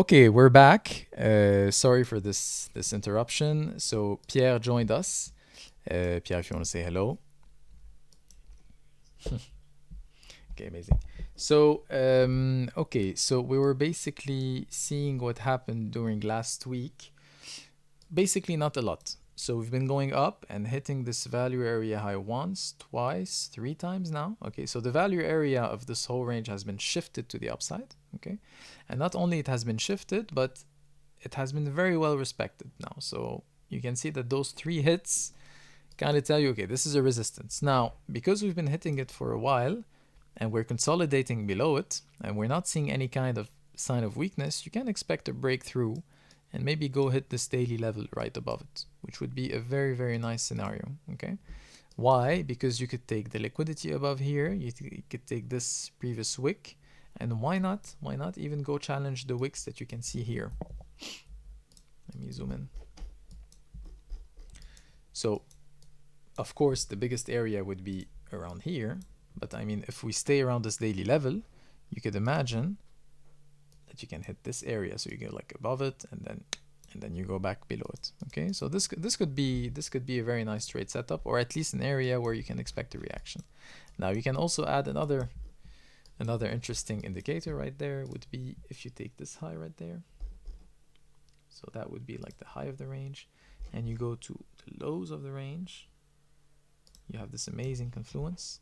Okay, we're back. Sorry for this interruption. So Pierre joined us. Pierre, if you want to say hello. Okay, amazing. So, okay, so we were basically seeing what happened during last week. Basically, not a lot. So we've been going up and hitting this value area high once, twice, three times now. Okay, so the value area of this whole range has been shifted to the upside. Okay, and not only it has been shifted, but it has been very well respected now. So you can see that those three hits kind of tell you, okay, this is a resistance. Now, because we've been hitting it for a while and we're consolidating below it and we're not seeing any kind of sign of weakness, you can expect a breakthrough and maybe go hit this daily level right above it, which would be a very, very nice scenario, okay? Why? Because you could take the liquidity above here, you could take this previous wick, and why not? Why not even go challenge the wicks that you can see here? Let me zoom in. So, of course, the biggest area would be around here, but I mean, if we stay around this daily level, you could imagine that you can hit this area, so you go like above it, and then you go back below it. Okay, so this could be a very nice trade setup, or at least an area where you can expect a reaction. Now you can also add another interesting indicator right there would be if you take this high right there. So that would be like the high of the range, and you go to the lows of the range. You have this amazing confluence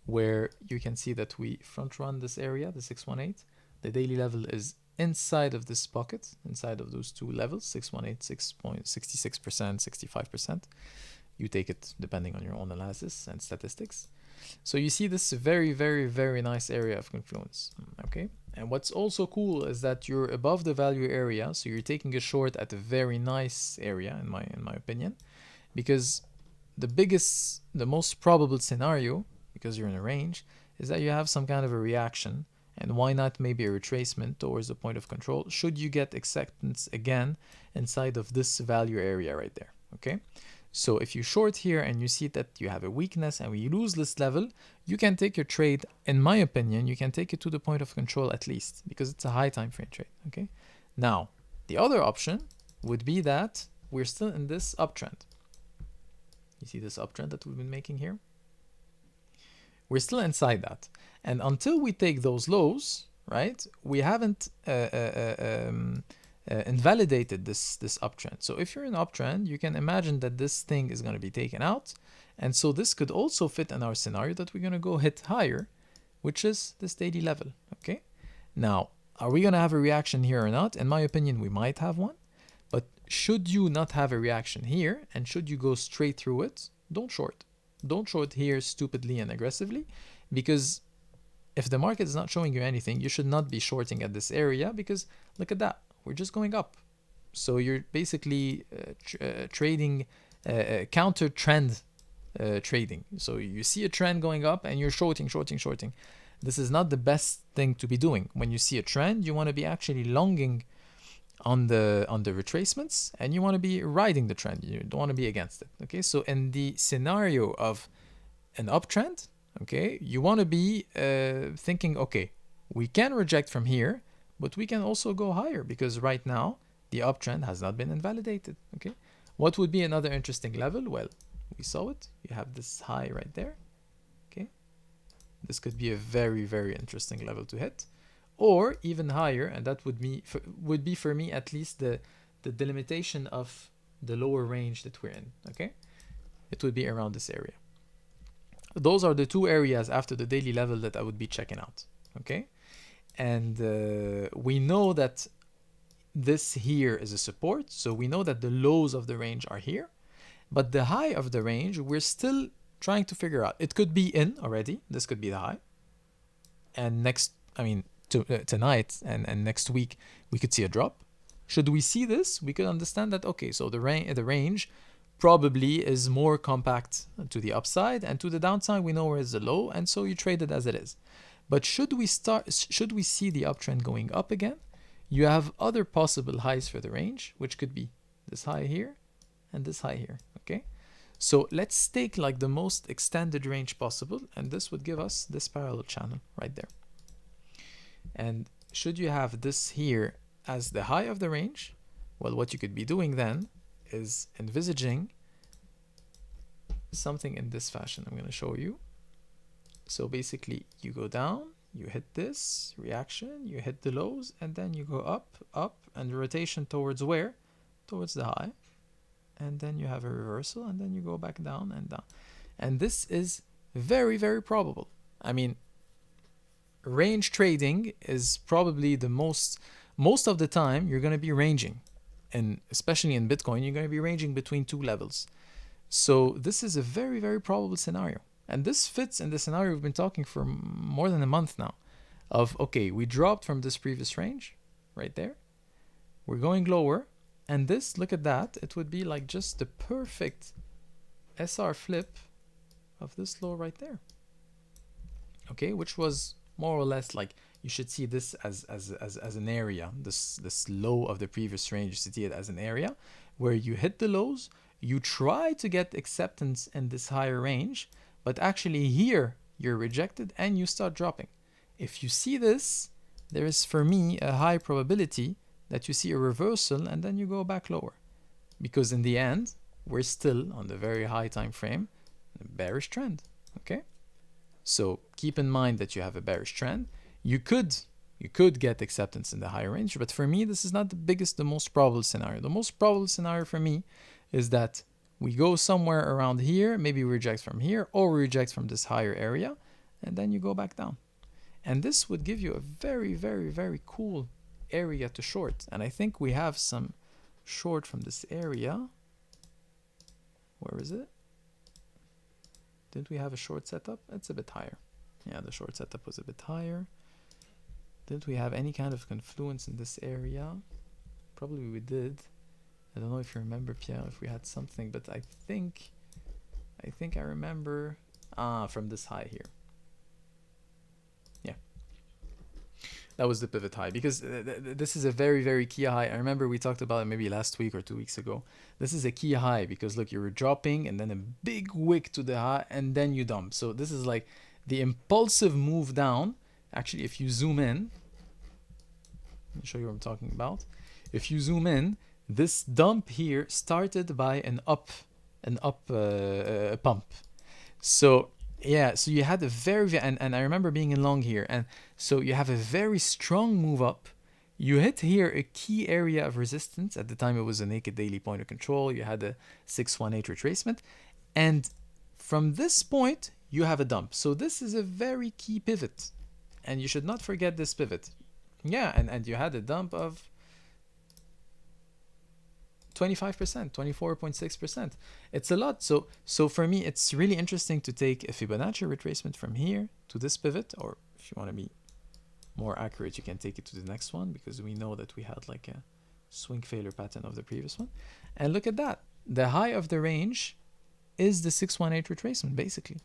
where you can see that we front run this area, the 618. The daily level is inside of this pocket, inside of those two levels, 618, 6.66%, 65%. You take it depending on your own analysis and statistics. So you see this very, very, very nice area of confluence, okay? And what's also cool is that you're above the value area, so you're taking a short at a very nice area, in my opinion, because the most probable scenario, because you're in a range, is that you have some kind of a reaction, and why not maybe a retracement towards the point of control should you get acceptance again inside of this value area right there, okay? So if you short here and you see that you have a weakness and we lose this level, you can take your trade, in my opinion, you can take it to the point of control at least, because it's a high time frame trade, okay? Now, the other option would be that we're still in this uptrend. You see this uptrend that we've been making here? We're still inside that. And until we take those lows, right, we haven't invalidated this uptrend. So if you're in uptrend, you can imagine that this thing is going to be taken out. And so this could also fit in our scenario that we're going to go hit higher, which is this daily level, okay? Now, are we going to have a reaction here or not? In my opinion, we might have one. But should you not have a reaction here, and should you go straight through it, don't short. Don't short here stupidly and aggressively, because if the market is not showing you anything, you should not be shorting at this area, because look at that. We're just going up. So you're basically trading counter trend trading. So you see a trend going up and you're shorting. This is not the best thing to be doing. When you see a trend, you want to be actually longing on the retracements, and you want to be riding the trend. You don't want to be against it. Okay, so in the scenario of an uptrend, okay, you want to be thinking, okay, we can reject from here, but we can also go higher, because right now the uptrend has not been invalidated. Okay, what would be another interesting level? Well, we saw it. You have this high right there. Okay, this could be a very, very interesting level to hit, or even higher, and that would be for me at least the delimitation of the lower range that we're in. Okay, it would be around this area. Those are the two areas after the daily level that I would be checking out. Okay, and we know that this here is a support, so we know that the lows of the range are here, but the high of the range we're still trying to figure out. It could be in already. This could be the high, and tonight and next week we could see a drop. Should we see this, we could understand that, okay, so the range probably is more compact to the upside, and to the downside we know where is the low, and so you trade it as it is. But should we see the uptrend going up again, you have other possible highs for the range, which could be this high here and this high here. Okay, so let's take like the most extended range possible, and this would give us this parallel channel right there. And should you have this here as the high of the range, well, what you could be doing then is envisaging something in this fashion. I'm going to show you. So basically you go down, you hit this reaction, you hit the lows, and then you go up, up, and rotation towards where? Towards the high. And then you have a reversal, and then you go back down and down. And this is very, very probable. I mean, range trading is probably the most of the time you're going to be ranging. And especially in Bitcoin, you're going to be ranging between two levels. So this is a very, very probable scenario. And this fits in the scenario we've been talking for more than a month now. Of, okay, we dropped from this previous range, right there. We're going lower. And this, look at that, it would be like just the perfect SR flip of this low right there. Okay, which was more or less like, you should see this as an area, this low of the previous range, you see it as an area where you hit the lows, you try to get acceptance in this higher range, but actually here you're rejected and you start dropping. If you see this, there is for me a high probability that you see a reversal and then you go back lower, because in the end we're still on the very high time frame, bearish trend. Okay, so keep in mind that you have a bearish trend. You could get acceptance in the higher range, but for me this is not the most probable scenario. The most probable scenario for me is that we go somewhere around here, maybe we reject from here, or we reject from this higher area, and then you go back down. And this would give you a very, very, very cool area to short. And I think we have some short from this area. Where is it? Didn't we have a short setup? It's a bit higher. Yeah, the short setup was a bit higher. Didn't we have any kind of confluence in this area? Probably we did. I don't know if you remember, Pierre, if we had something, but I think I remember from this high here. Yeah, that was the pivot high, because this is a very, very key high. I remember we talked about it maybe last week or 2 weeks ago. This is a key high because look, you were dropping and then a big wick to the high and then you dump. So this is like the impulsive move down. Actually, if you zoom in, let me show you what I'm talking about. If you zoom in, this dump here started by an up pump. So yeah, so you had a very, and I remember being in long here, and so you have a very strong move up. You hit here a key area of resistance. At the time it was a naked daily point of control. You had a 618 retracement, and from this point you have a dump. So this is a very key pivot, and you should not forget this pivot. Yeah, and you had a dump of 25%, 24.6%. It's a lot. So for me, it's really interesting to take a Fibonacci retracement from here to this pivot, or if you want to be more accurate, you can take it to the next one, because we know that we had like a swing failure pattern of the previous one. And look at that. The high of the range is the 618 retracement, basically.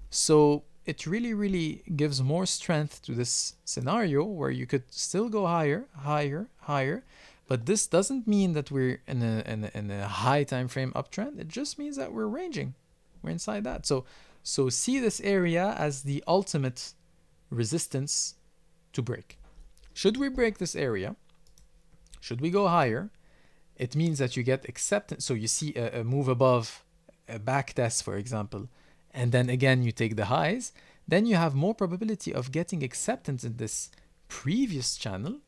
So it really, really gives more strength to this scenario where you could still go higher, higher, higher. But this doesn't mean that we're in a high time frame uptrend. It just means that we're ranging. We're inside that. So see this area as the ultimate resistance to break. Should we break this area, should we go higher, it means that you get acceptance. So you see a move above a back test, for example, and then again you take the highs, then you have more probability of getting acceptance in this previous channel.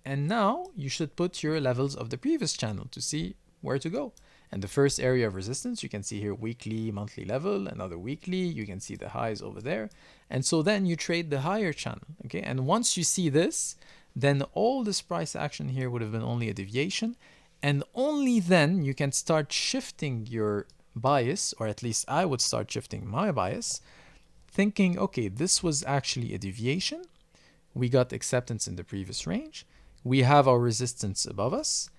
And now you should put your levels of the previous channel to see where to go. And the first area of resistance, you can see here weekly, monthly level, another weekly, you can see the highs over there. And so then you trade the higher channel, okay? And once you see this, then all this price action here would have been only a deviation. And only then you can start shifting your bias, or at least I would start shifting my bias, thinking, okay, this was actually a deviation. We got acceptance in the previous range. We have our resistance above us,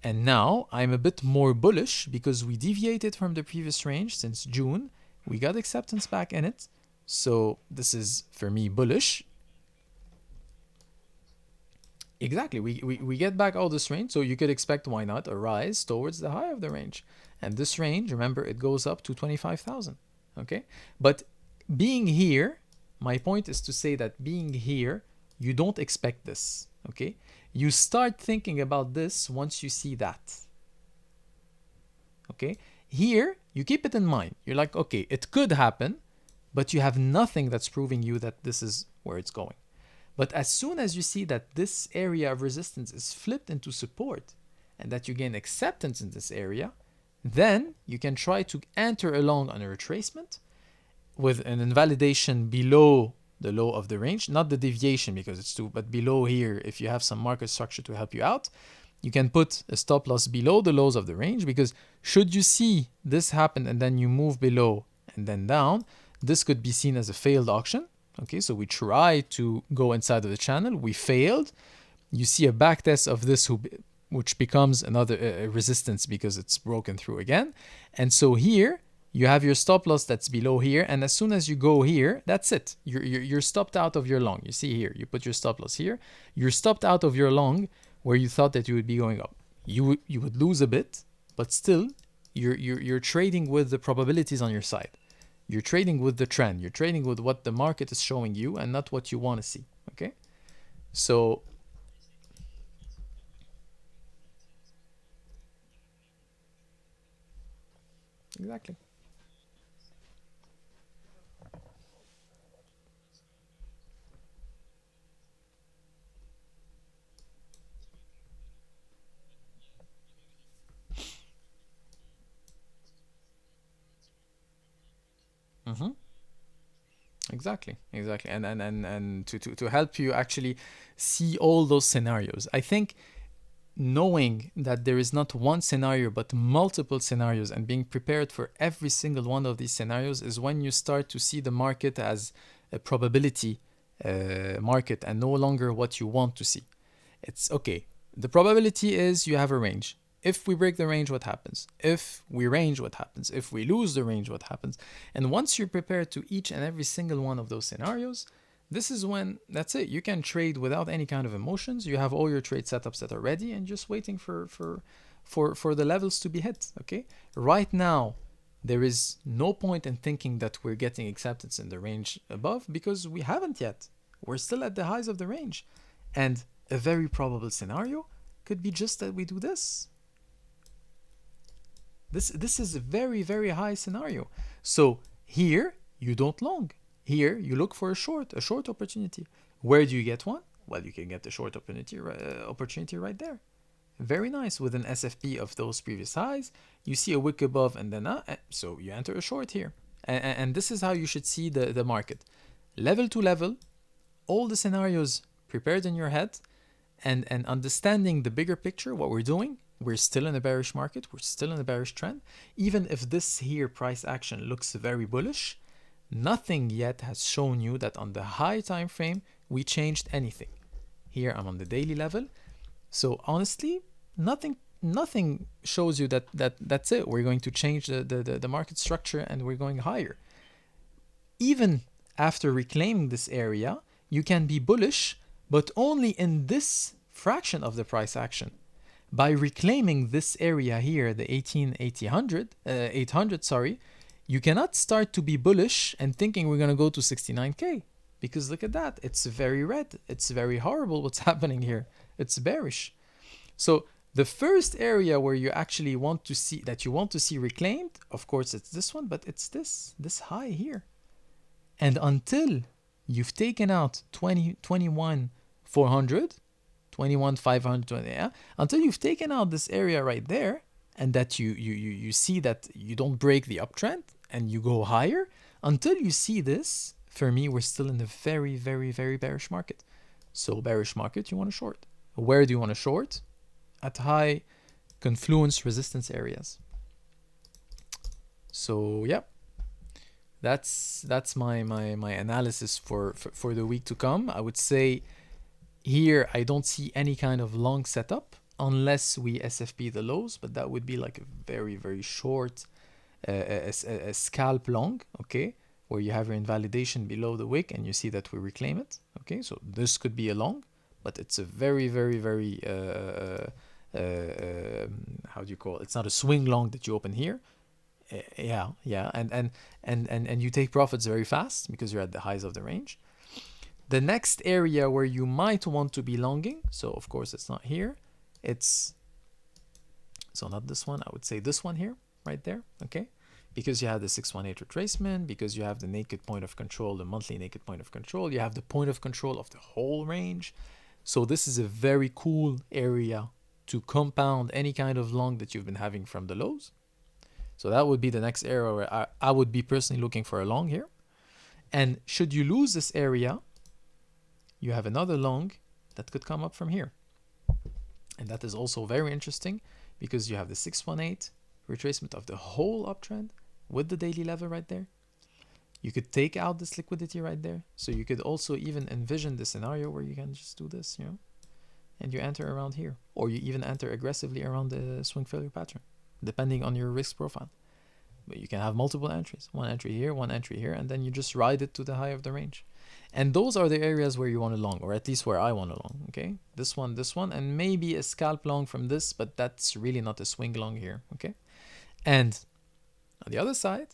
and now I'm a bit more bullish because we deviated from the previous range since June. We got acceptance back in it, so this is for me bullish. Exactly, we get back all this range, so you could expect, why not, a rise towards the high of the range. And this range, remember, it goes up to 25,000, okay? But being here, my point is to say that being here, you don't expect this. Okay, You start thinking about this once you see that. Okay? Here, you keep it in mind. You're like, okay, it could happen, but you have nothing that's proving you that this is where it's going. But as soon as you see that this area of resistance is flipped into support and that you gain acceptance in this area, then you can try to enter along on a retracement with an invalidation below the low of the range, not the deviation because it's too, but below here, if you have some market structure to help you out, you can put a stop loss below the lows of the range, because should you see this happen and then you move below and then down, this could be seen as a failed auction. Okay, so we try to go inside of the channel, we failed. You see a backtest of this which becomes another resistance because it's broken through again. And so here you have your stop loss that's below here, and as soon as you go here, that's it. You're stopped out of your long. You see here, you put your stop loss here. You're stopped out of your long where you thought that you would be going up. You would lose a bit, but still you're trading with the probabilities on your side. You're trading with the trend. You're trading with what the market is showing you and not what you want to see. Okay, so exactly. Mm-hmm. Exactly, exactly. And to help you actually see all those scenarios, I think knowing that there is not one scenario but multiple scenarios and being prepared for every single one of these scenarios is when you start to see the market as a probability market and no longer what you want to see. It's okay. The probability is you have a range. If we break the range, what happens? If we range, what happens? If we lose the range, what happens? And once you're prepared to each and every single one of those scenarios, this is when that's it. You can trade without any kind of emotions. You have all your trade setups that are ready and just waiting for the levels to be hit. Okay. Right now, there is no point in thinking that we're getting acceptance in the range above because we haven't yet. We're still at the highs of the range. And a very probable scenario could be just that we do this. This is a very, very high scenario. So here, you don't long. Here, you look for a short opportunity. Where do you get one? Well, you can get the short opportunity right there. Very nice. With an SFP of those previous highs, you see a wick above and then so you enter a short here. And this is how you should see the market. Level to level, all the scenarios prepared in your head, and understanding the bigger picture, what we're doing. We're still in a bearish market. We're still in a bearish trend. Even if this here price action looks very bullish, nothing yet has shown you that on the high time frame we changed anything. Here I'm on the daily level. So honestly, nothing shows you that's it. We're going to change the market structure and we're going higher. Even after reclaiming this area, you can be bullish, but only in this fraction of the price action. By reclaiming this area here, the 800, sorry, you cannot start to be bullish and thinking we're going to go to 69K. Because look at that. It's very red. It's very horrible what's happening here. It's bearish. So the first area where you actually want to see reclaimed, of course, it's this one, but it's this high here. And until you've taken out 21,400, 21,520, yeah, until you've taken out this area right there, and that you see that you don't break the uptrend and you go higher, until you see this, for me, we're still in a very, very, very bearish market. So bearish market, you want to short. Where do you want to short? At high confluence resistance areas. So yeah, that's my analysis for the week to come. I would say here I don't see any kind of long setup unless we SFP the lows, but that would be like a very, very short a scalp long, okay, where you have your invalidation below the wick and you see that we reclaim it. Okay, so this could be a long, but it's a very, very, very how do you call it? It's not a swing long that you open here. Yeah, and you take profits very fast because you're at the highs of the range. The next area where you might want to be longing, so of course it's not here, it's, so not this one, I would say this one here, right there, okay? Because you have the 618 retracement, because you have the naked point of control, the monthly naked point of control, you have the point of control of the whole range. So this is a very cool area to compound any kind of long that you've been having from the lows. So that would be the next area where I would be personally looking for a long here. And should you lose this area, you have another long that could come up from here. And that is also very interesting because you have the 618 retracement of the whole uptrend with the daily level right there. You could take out this liquidity right there. So you could also even envision the scenario where you can just do this, you know, and you enter around here, or you even enter aggressively around the swing failure pattern, depending on your risk profile. But you can have multiple entries, one entry here, one entry here, and then you just ride it to the high of the range. And those are the areas where you want to long, or at least where I want to long, okay? This one, and maybe a scalp long from this, but that's really not a swing long here, okay? And on the other side,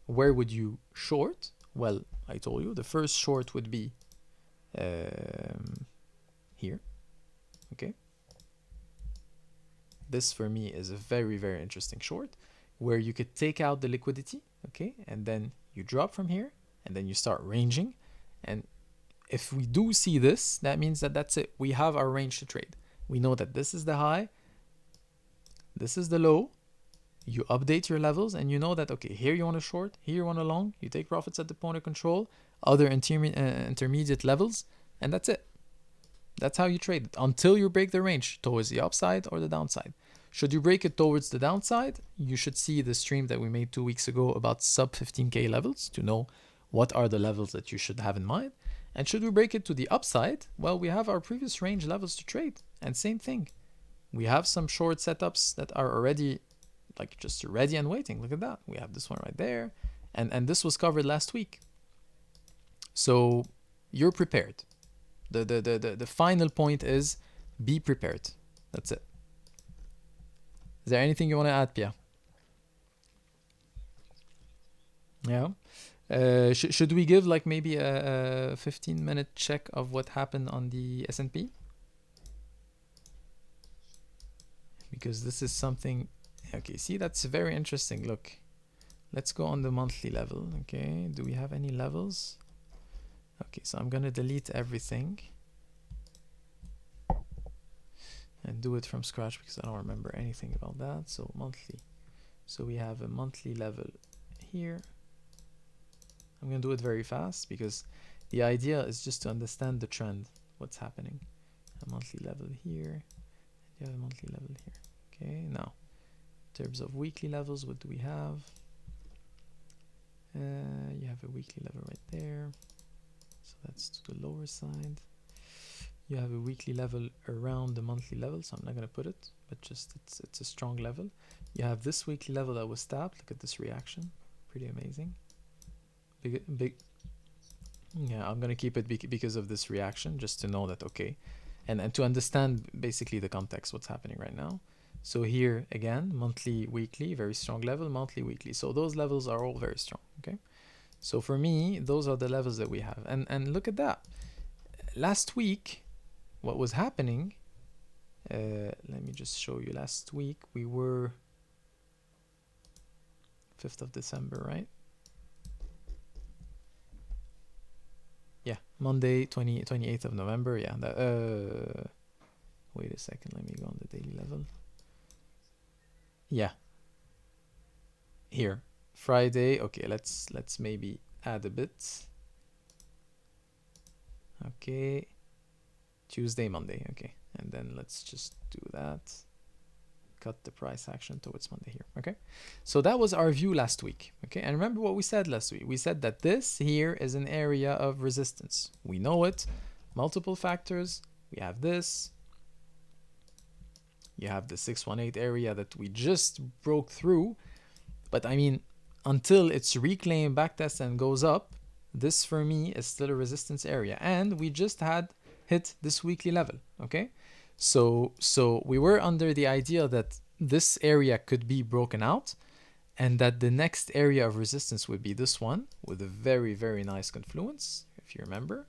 where would you short? Well, I told you the first short would be here, okay? This for me is a very, very interesting short where you could take out the liquidity, okay? And then you drop from here and then you start ranging. And if we do see this, that means that that's it. We have our range to trade. We know that this is the high, this is the low. You update your levels and you know that, okay, here you want to short, here you want to long, you take profits at the point of control, other intermediate levels, and that's it. That's how you trade it until you break the range towards the upside or the downside. Should you break it towards the downside, you should see the stream that we made 2 weeks ago about sub 15K levels to know what are the levels that you should have in mind. And should we break it to the upside, well, we have our previous range levels to trade. And same thing, we have some short setups that are already like just ready and waiting. Look at that. We have this one right there. And this was covered last week. So you're prepared. The final point is be prepared. That's it. Is there anything you want to add, Pia? Yeah. Should we give like maybe a 15-minute check of what happened on the S&P? Because this is something. Okay, see, that's very interesting. Look, let's go on the monthly level. Okay, do we have any levels? Okay, so I'm gonna delete everything and do it from scratch because I don't remember anything about that. So monthly. So we have a monthly level here. I'm gonna do it very fast because the idea is just to understand the trend, what's happening. A monthly level here, and you have a monthly level here. Okay, now in terms of weekly levels, what do we have? You have a weekly level right there, so that's to the lower side. You have a weekly level around the monthly level, so I'm not going to put it, but just it's a strong level. You have this weekly level that was tapped. Look at this reaction, pretty amazing. Big. Yeah, I'm going to keep it because of this reaction, just to know that, okay, and to understand basically the context, what's happening right now. So here again, monthly, weekly, very strong level, monthly, weekly. So those levels are all very strong, okay? So for me, those are the levels that we have. And look at that. Last week, what was happening, let me just show you. Last week, we were 5th of December, right? Yeah, Monday, 28th of November, yeah. Wait a second, let me go on the daily level. Yeah, here Friday. Okay, let's maybe add a bit. Okay, Tuesday, Monday. Okay, and then let's just do that. Cut the price action towards Monday here. Okay, so that was our view last week. Okay, and remember what we said last week. We said that this here is an area of resistance. We know it. Multiple factors. We have this. You have the 618 area that we just broke through. But I mean, until it's reclaimed, backtest, and goes up, this for me is still a resistance area. And we just had hit this weekly level, okay? So we were under the idea that this area could be broken out and that the next area of resistance would be this one with a very, very nice confluence, if you remember.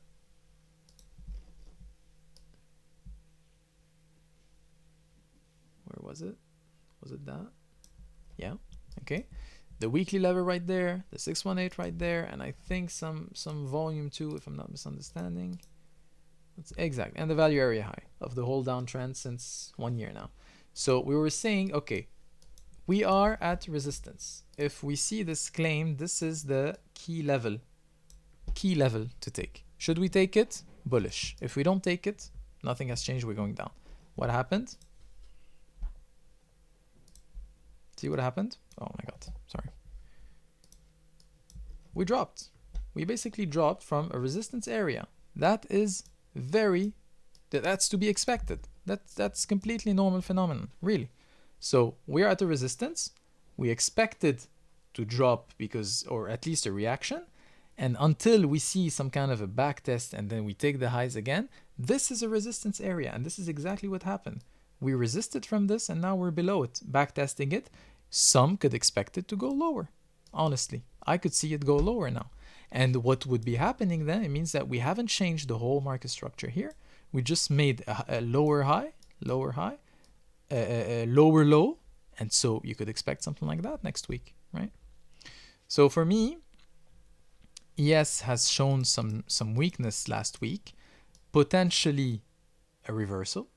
was it? Was it that? Yeah, okay. The weekly level right there, the 618 right there, and I think some volume too, if I'm not misunderstanding. That's exact, and the value area high of the whole downtrend since 1 year now. So we were saying, okay, we are at resistance. If we see this claim, this is the key level to take. Should we take it? Bullish. If we don't take it, nothing has changed, we're going down. What happened? See what happened? Oh my god, sorry. We dropped. We basically dropped from a resistance area. That is that's to be expected. That's completely normal phenomenon, really. So we're at a resistance. We expected to drop because, or at least a reaction. And until we see some kind of a back test and then we take the highs again, this is a resistance area. And this is exactly what happened. We resisted from this and now we're below it, back testing it. Some could expect it to go lower. Honestly, I could see it go lower now. And what would be happening then, it means that we haven't changed the whole market structure here. We just made a lower high, a lower low. And so you could expect something like that next week, right? So for me, ES has shown some weakness last week, potentially a reversal.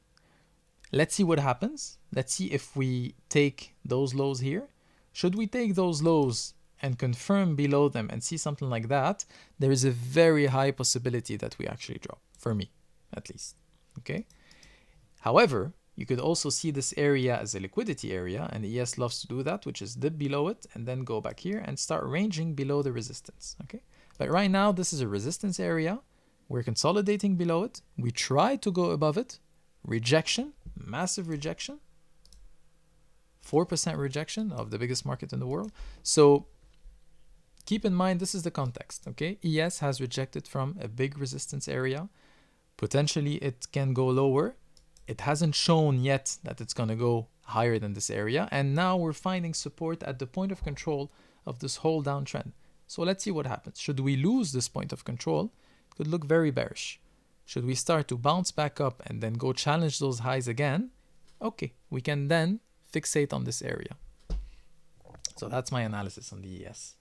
Let's see what happens. Let's see if we take those lows here. Should we take those lows and confirm below them and see something like that, there is a very high possibility that we actually drop, for me, at least, okay? However, you could also see this area as a liquidity area, and ES loves to do that, which is dip below it and then go back here and start ranging below the resistance, okay? But right now, this is a resistance area. We're consolidating below it. We try to go above it. Rejection, massive rejection. 4% rejection of the biggest market in the world. So keep in mind, this is the context, okay? ES has rejected from a big resistance area. Potentially, it can go lower. It hasn't shown yet that it's going to go higher than this area. And now we're finding support at the point of control of this whole downtrend. So let's see what happens. Should we lose this point of control, it could look very bearish. Should we start to bounce back up and then go challenge those highs again? Okay, we can then fixate on this area. So that's my analysis on the ES.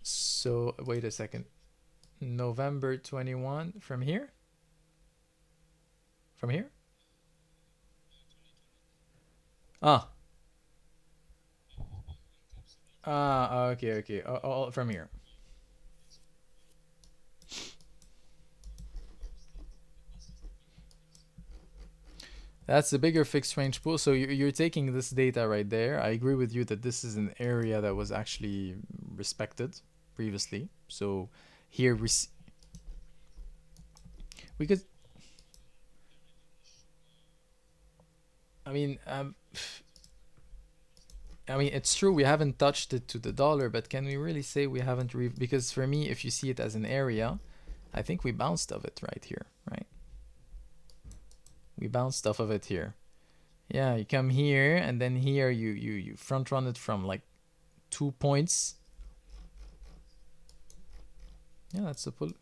So wait a second. November 21 from here? From here? Okay. From here. That's the bigger fixed range pool. So you're taking this data right there. I agree with you that this is an area that was actually respected previously. So here we could, I mean, it's true we haven't touched it to the dollar, but can we really say we haven't? Because for me, if you see it as an area, I think we bounced off it right here, right? We bounced off of it here. Yeah, you come here and then here you front run it from like 2 points. Yeah, that's a pull.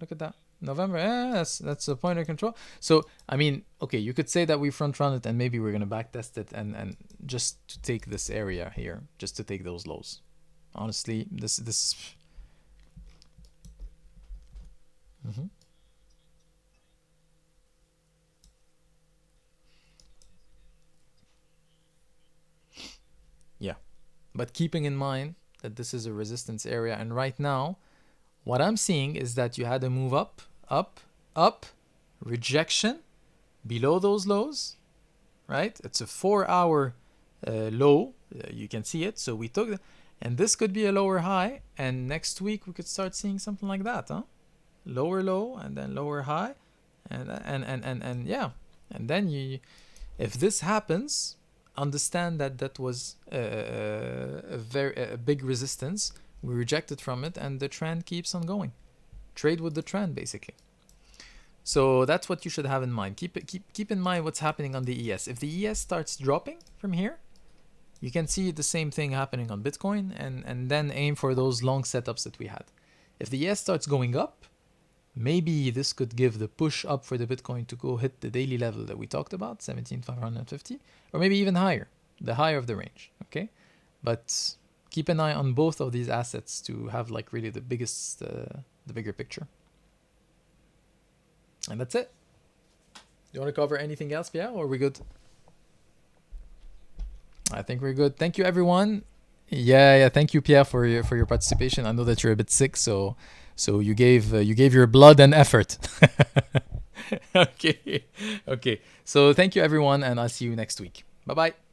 Look at that. November, that's a point of control. So, I mean, okay, you could say that we front run it and maybe we're going to back test it and just to take this area here, just to take those lows. Honestly, this Yeah, but keeping in mind that this is a resistance area, and right now, what I'm seeing is that you had a move up, rejection below those lows, right? It's a 4-hour low. You can see it. So we took it, and this could be a lower high. And next week we could start seeing something like that, huh? Lower low and then lower high, and yeah. And then if this happens, understand that that was a big resistance. We rejected from it, and the trend keeps on going. Trade with the trend, basically. So that's what you should have in mind. Keep in mind what's happening on the ES. If the ES starts dropping from here, you can see the same thing happening on Bitcoin, and then aim for those long setups that we had. If the ES starts going up, maybe this could give the push up for the Bitcoin to go hit the daily level that we talked about, 17,550, or maybe even higher, the higher of the range, okay? But keep an eye on both of these assets to have like really the biggest, the bigger picture. And that's it. You want to cover anything else, Pierre, or are we good? I think we're good. Thank you, everyone. Yeah. Thank you, Pierre, for your participation. I know that you're a bit sick, so you gave your blood and effort. Okay. So thank you, everyone, and I'll see you next week. Bye bye.